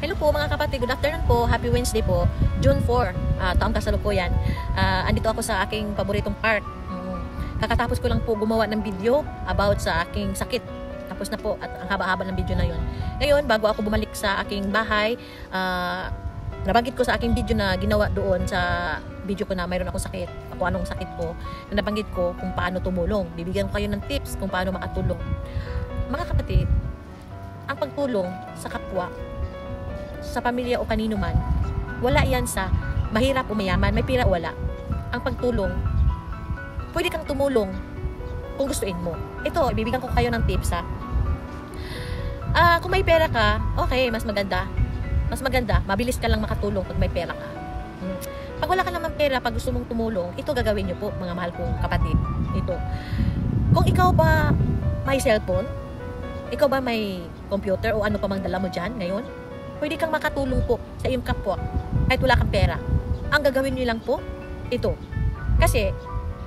Hello po mga kapatid, good afternoon po. Happy Wednesday po, June 4, taong kasalukuyan. Andito ako sa aking paboritong park. Kakatapos ko lang po gumawa ng video about sa aking sakit. Tapos na po at ang haba-haba ng video na yon. Ngayon, bago ako bumalik sa aking bahay, nabanggit ko sa aking video na ginawa doon sa video ko na mayroon akong sakit. Ako anong sakit ko. Na nabanggit ko kung paano tumulong. Bibigyan ko kayo ng tips kung paano makatulong. Mga kapatid, ang pagtulong sa kapwa, sa pamilya o kanino man, wala yan sa mahirap o mayaman, may pira o wala. Ang pagtulong, pwede kang tumulong kung gustuin mo. Ito, ibibigyan ko kayo ng tips ha. Kung may pera ka, okay, mas maganda. Mas maganda, mabilis ka lang makatulong pag may pera ka. Pag wala ka naman pera, pag gusto mong tumulong, ito gagawin nyo po, mga mahal kong kapatid. Ito. Kung ikaw ba may cellphone, ikaw ba may computer o ano pa mang dala mo dyan ngayon, pwede kang makatulong po sa iyong kapwa kahit wala kang pera. Ang gagawin nyo lang po, ito. Kasi,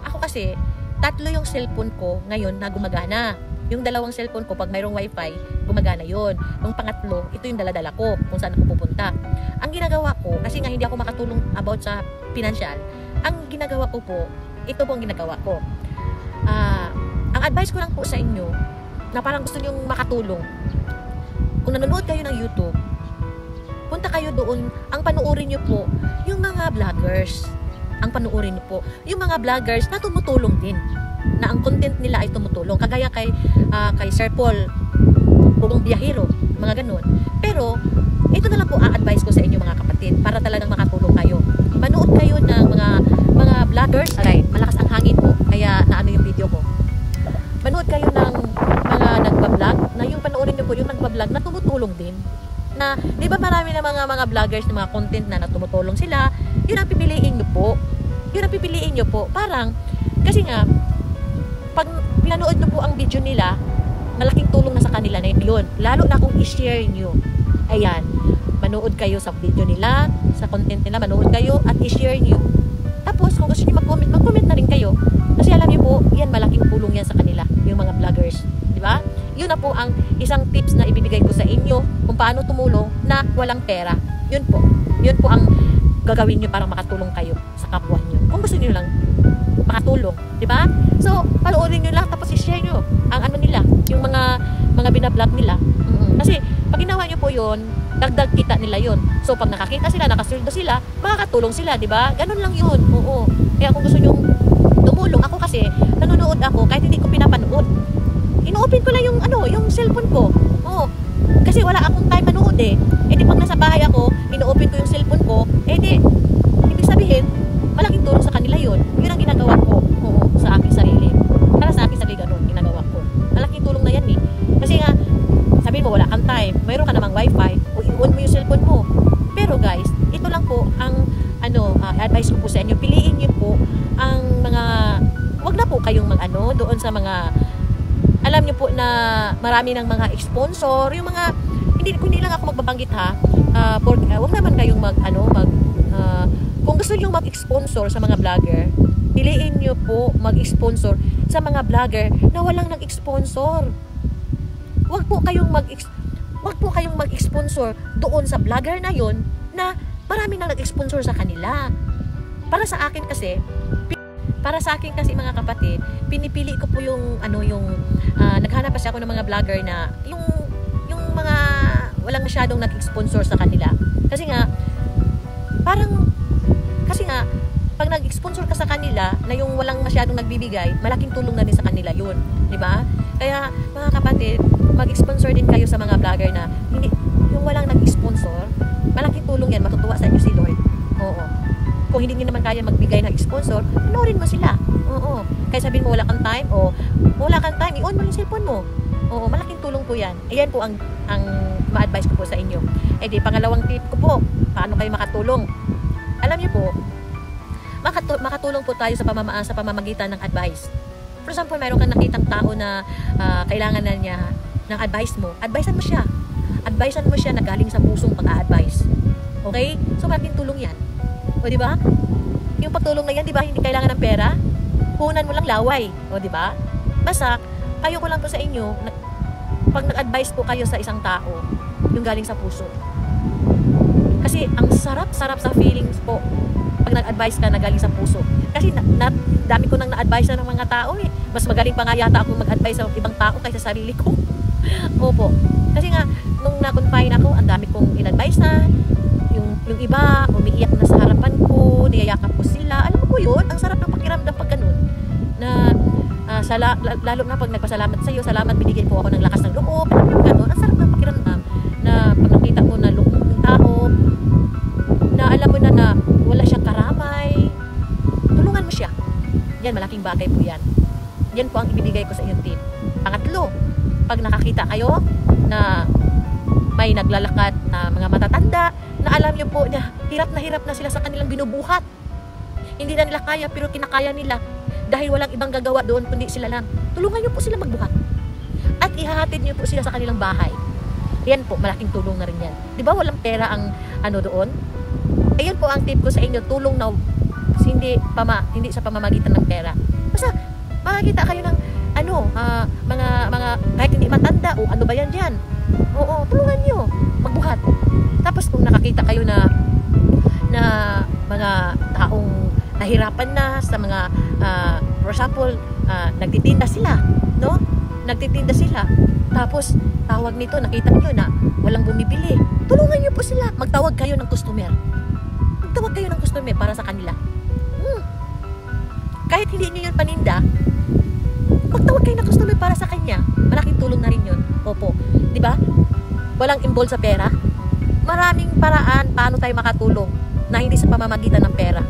ako kasi, 3 yung cellphone ko ngayon na gumagana. Yung 2 cellphone ko, pag mayroong wifi, gumagana yon. Yung pangatlo, ito yung dala-dala ko kung saan ako pupunta. Ang ginagawa ko, kasi nga hindi ako makatulong about sa financial, ang ginagawa ko po, ito po ang ginagawa ko. Ang advice ko lang po sa inyo, na parang gusto nyo makatulong, kung nanonood kayo ng YouTube, punta kayo doon, ang panuorin nyo po, yung mga vloggers. Ang panuorin nyo po, yung mga vloggers na tumutulong din. Na ang content nila ay tumutulong. Kagaya kay Sir Paul, Bugong Biyahero, mga ganun. Pero, ito na lang po a-advise ko sa inyo mga kapatid, para talagang makatulong kayo. Manood kayo ng mga vloggers. Aray, malakas ang hangin po, kaya naano yung video ko. Manood kayo ng mga nagbablog, na yung panuorin nyo po, yung nagbablog na tumutulong din. Na, di ba marami na mga vloggers na mga content na tumutulong sila, yun ang pipiliin nyo po. Yun ang pipiliin nyo po. Parang, kasi nga, pag pinanood nyo po ang video nila, malaking tulong na sa kanila na yun. Lalo na kung i-share nyo. Ayan, manood kayo sa video nila, sa content nila, manood kayo at i-share nyo. Tapos, kung gusto nyo mag-comment na rin kayo. Kasi alam nyo po, yan, malaking tulong yan sa kanila, yung mga vloggers. Di ba? Yun na po ang isang tips na ibibigay ko sa inyo kung paano tumulong na walang pera. Yun po. Yun po ang gagawin nyo para makatulong kayo sa kapwa nyo. Kung gusto nyo lang makatulong. Di ba? So, panoorin nyo lang tapos i-share nyo ang ano nila, yung mga binablog nila. Kasi, pag ginawa nyo po yun, dagdag kita nila yun. So, pag nakakita sila, nakasweldo sila, makakatulong sila, di ba? Ganun lang yun. Oo. Kaya kung gusto nyo tumulong, ako kasi, nanonood ako kahit hindi ko pinapanood. Ino-open ko lang yung cellphone ko. Oo. Kasi wala akong time manood eh. Eh di pag nasa bahay ako, ino-open ko yung cellphone ko, eh di, ibig sabihin, malaking tulong sa kanila yun. Yun ang ginagawa ko. Oo, sa aking sarili. Para sa aking sarili, ganun, ginagawa ko. Malaking tulong na yan eh. Kasi nga, sabihin mo, wala kang time, mayroon ka namang wifi, o i-on mo yung cellphone mo. Pero guys, ito lang po ang advice ko po sa inyo. Piliin niyo po ang mga, wag na po kayong doon sa mga, alam niyo po na marami ng mga sponsor, yung mga, hindi lang ako magbabanggit ha, wag naman kayong kung gusto niyo mag-sponsor sa mga vlogger, piliin niyo po mag-sponsor sa mga vlogger na walang nag-sponsor. Wag po kayong mag-sponsor doon sa vlogger na yon na marami nang nag-sponsor sa kanila. Para sa akin kasi mga kapatid, pinipili ko po yung naghanap kasi ako ng mga vlogger na yung mga walang masyadong nag-sponsor sa kanila. Kasi nga pag nag-sponsor ka sa kanila na yung walang masyadong nagbibigay, malaking tulong na din sa kanila yun, di ba? Kaya mga kapatid, mag-sponsor din kayo sa mga vlogger na yung walang nag-sponsor, malaking tulong yan, matutuwa sa inyo si Lord. Oo. Kung hindi nyo naman kaya magbigay ng sponsor, panoorin mo sila. Oo. Kaya sabihin mo wala kang time, i-on mo yung cellphone mo. Oo, malaking tulong po yan. Ayan po ang ma-advise ko po sa inyo. Eh di, pangalawang tip ko po, paano kayo makatulong? Alam niyo po, makatulong po tayo sa pamamagitan ng advice. For example, mayroon kang nakitang tao na kailangan na niya ng advice mo. Advisean mo siya. Advisean mo siya na galing sa pusong pag-a-advise. Okay? So, malaking tulong yan. O, di ba? Yung pagtulong na yan, di ba, hindi kailangan ng pera? Puhunan mo lang laway. O, di ba? Basta, kayo ko lang po sa inyo, pag nag-advise po kayo sa isang tao, yung galing sa puso. Kasi ang sarap-sarap sa feelings po pag nag-advise ka na galing sa puso. Kasi dami ko nang na-advise ng mga tao eh. Mas magaling pa nga yata ako mag-advise sa ibang tao kaysa sa sarili ko. Opo. Kasi nga, nung na-confine ako, ang dami kong in-advise na. Yung iba, umiiyak na sa harapan ko, niyayakap ko sila. Alam mo po yun, ang sarap ng pakiramdam pag ganun. Na, lalo na pag nagpasalamat sa'yo, salamat, binigyan po ako ng lakas ng loob. Alam mo yung ganun, ang sarap ng pakiramdam. Na pag nakita mo na loob ng tao, na alam mo na wala siyang karamay, tulungan mo siya. Yan, malaking bagay po yan. Yan po ang ibibigay ko sa inyong tip. Pangatlo, pag nakakita kayo na may naglalakad na mga matatanda, na alam nyo po na hirap na sila sa kanilang binubuhat. Hindi na nila kaya pero kinakaya nila dahil walang ibang gagawa doon kundi sila lang. Tulungan nyo po sila magbuhat. At ihahatid nyo po sila sa kanilang bahay. Yan po, malaking tulong na rin yan. Di ba walang pera ang doon? Ayun po ang tip ko sa inyo, tulong na hindi sa pamamagitan ng pera. Basta makakita kayo ng mga kahit hindi matanda o ano ba yan dyan. Oo, tulungan nyo magbuhat. Tapos kung nakakita kayo na mga taong nahirapan na sa mga for example, nagtitinda sila, no? Nagtitinda sila. Tapos tawag nito, nakita niyo na walang bumibili. Tulungan niyo po sila. Magtawag kayo ng customer. Magtawag kayo ng customer para sa kanila. Kahit hindi niyo yun paninda, magtawag kayo ng customer para sa kanya. Malaking tulong na rin yun. Opo. Di ba? Walang involved sa pera. Maraming paraan paano tayo makatulong na hindi sa pamamagitan ng pera.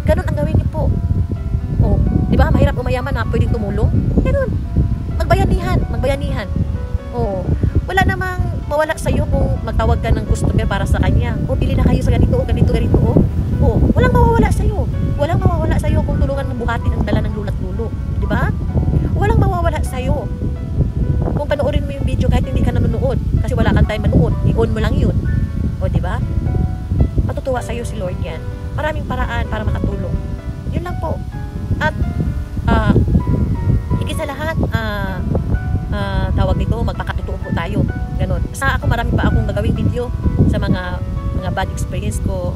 Ganun ang gawin niyo po. Oh, di ba? Mahirap o mayaman na pwedeng tumulong. Ganun. Magbayanihan. Oo. Wala namang mawala sa iyo kung magtawag ka ng customer para sa kanya. O bili na kayo sa ganito. Oo. Walang mawawala sa iyo. Walang mawawala sa iyo kung tulungan mong buhatin ang dala ng lula't lulo. Di ba? Walang mawawala sa iyo. Kung panoorin mo yung video kahit hindi ka nanonood kasi wala kang time manood, i-on mo lang yun. O di ba? Matutuwa sa iyo si Lord yan. Maraming paraan para makatulong. Yun lang po. At higit sa lahat, tawag nito, magpakatotoo po tayo. Ganon. Sa ako, marami pa akong gagawing video sa mga bad experience ko.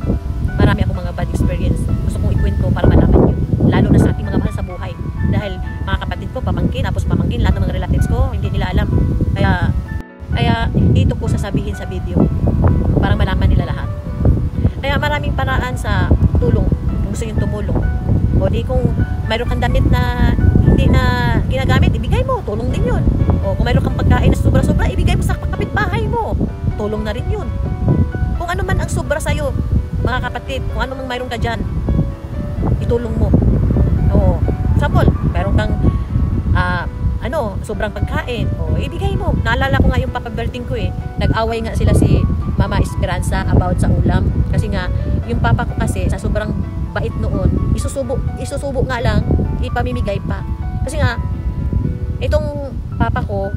Marami akong mga bad experience. Gusto kong ikwento para malaman nyo. Lalo na sa ating mga mahal sa buhay. Dahil mga kapatid ko, pamangkin, lahat ng mga relatives ko, hindi nila alam. Kaya dito ko sasabihin sa video. Parang malaman nila lahat. Kaya maraming paraan sa tulong. Kung gusto yung tumulong. O di kung mayroon kang damit na hindi na ginagamit, ibigay mo. Tulong din yun. O kung mayroon kang pagkain na sobra-sobra, ibigay mo sa kapitbahay mo. Tulong na rin yun. Kung ano man ang sobra sa'yo, mga kapatid, kung ano mang mayroon ka dyan, itulong mo. O, example, mayroon kang sobrang pagkain. O, ibigay mo. Naalala ko nga yung papaberting ko eh. Nag-away nga sila si Mama Esperanza about sa ulam. Kasi nga, yung papa ko kasi, sa sobrang bait noon, isusubo nga lang, ipamimigay pa. Kasi nga, itong papa ko,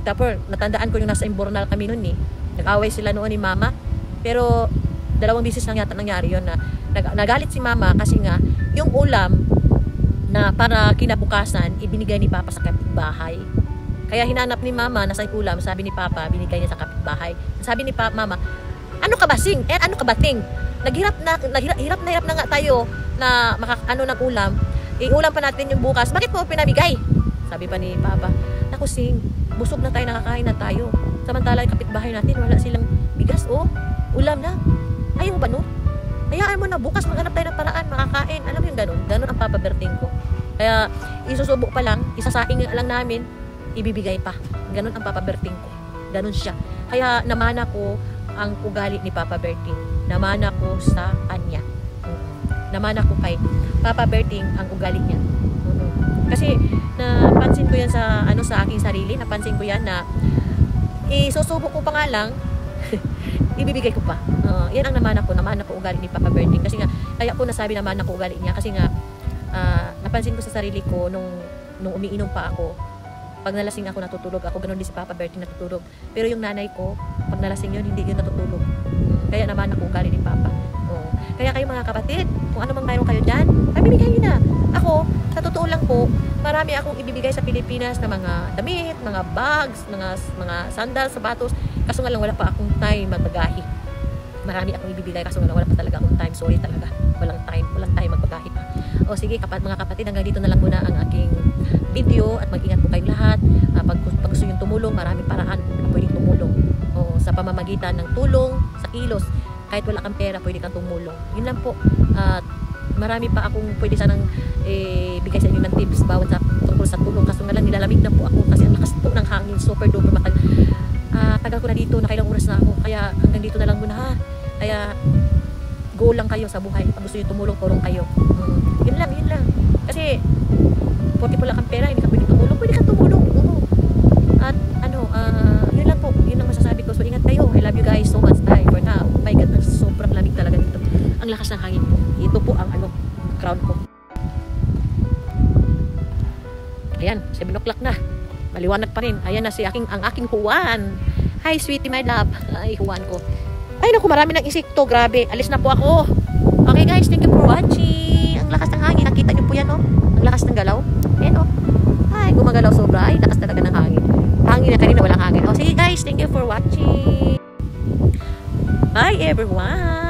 tapos natandaan ko yung nasa Imbornal kami noon eh. Nag-away sila noon ni Mama. Pero, 2 beses lang yata nangyari yun na nagalit si Mama kasi nga, yung ulam na para kinabukasan, ibinigay ni Papa sa kapitbahay. Kaya hinanap ni Mama na sa ulam, sabi ni Papa, binigay niya sa kapitbahay. Sabi ni Mama, ano ka ba sing? Ano ka ba ting? Hirap na nga tayo na ng ulam. Ulam pa natin yung bukas. Bakit mo pinamigay? Sabi pa ni Papa, naku sing, busog na tayo, nakakain na tayo. Samantala yung kapitbahay natin, wala silang bigas o ulam na. Ayaw ba no? Hayaan mo na, bukas maghanap tayo ng paraan, makakain. Alam mo yung ganun ang papaberting ko. Kaya isusubo pa lang, isasaing lang namin, ibibigay pa. Ganun ang papaberting ko. Ganun siya. Kaya namana ko ang ugali ni Papa Berting. Namana ko sa kanya. Namana ko kay Papa Berting ang ugali niya. Kasi napansin ko yan sa aking sarili, napansin ko yan na isusubo ko pa nga lang, ibibigay ko pa. Yan ang namana ko ugali ni Papa Berting. Kasi nga, kaya ko nasabi namana ko ugali niya. Kasi nga, napansin ko sa sarili ko nung umiinom pa ako. Pag nalasing ako, natutulog ako. Ganon din si Papa Berting, natutulog. Pero yung nanay ko, pag nalasing yun, hindi yun natutulog. Kaya namana ko ugali ni Papa. Kaya kayo mga kapatid, kung ano mang mayroon kayo dyan, pamimigay nyo na. Ako, sa totoo lang po, marami akong ibibigay sa Pilipinas na mga damit, mga bags, mga sandals, sapatos. Kaso nga lang wala pa akong time magbagahe. marami akong ibibigay kaso nga wala pa talaga akong time. Sorry talaga. Walang time magpagkahit pa. O sige, mga kapatid, hanggang dito na lang muna ang aking video at mag-ingat po kayong lahat. Pag gusto yung tumulong, maraming paraan na pwedeng tumulong. O sa pamamagitan ng tulong, sa kilos, kahit wala kang pera, pwede kang tumulong. Yun lang po. Marami pa akong pwede sanang bigay sa inyo ng tips bawat tungkol sa tulong. Kaso nga lang, nilalamig na po ako kasi ang lakas po ng hangin, super duper tagal ko na dito, nakailang oras na ako. Kaya hanggang dito na lang muna ha. Kaya go lang kayo sa buhay. Pag gusto nyo tumulong, tulong kayo. Yun lang. Kasi porque wala kang pera, hindi ka pwede tumulong, pwede kang tumulong. At yun lang po. Yun lang masasabi ko. So ingat kayo. I love you guys so much. Bye for now. Oh my God, sobrang lamig talaga dito. Ang lakas ng hangin. Ito po ang crown ko. Ayan, 7 o'clock na. Maliwanag pa rin. Ayan na ang aking Juan. Hi, sweetie, my love. Ay, Juan ko. Ay, naku, marami ng insekto. Grabe. Alis na po ako. Okay, guys. Thank you for watching. Ang lakas ng hangin. Nakita niyo po yan, oh. Ang lakas ng galaw. Ayan, oh. Ay, gumagalaw sobra. Ay, lakas talaga ng hangin. Hangin na kanina, walang hangin. Oh, sige, guys. Thank you for watching. Bye, everyone.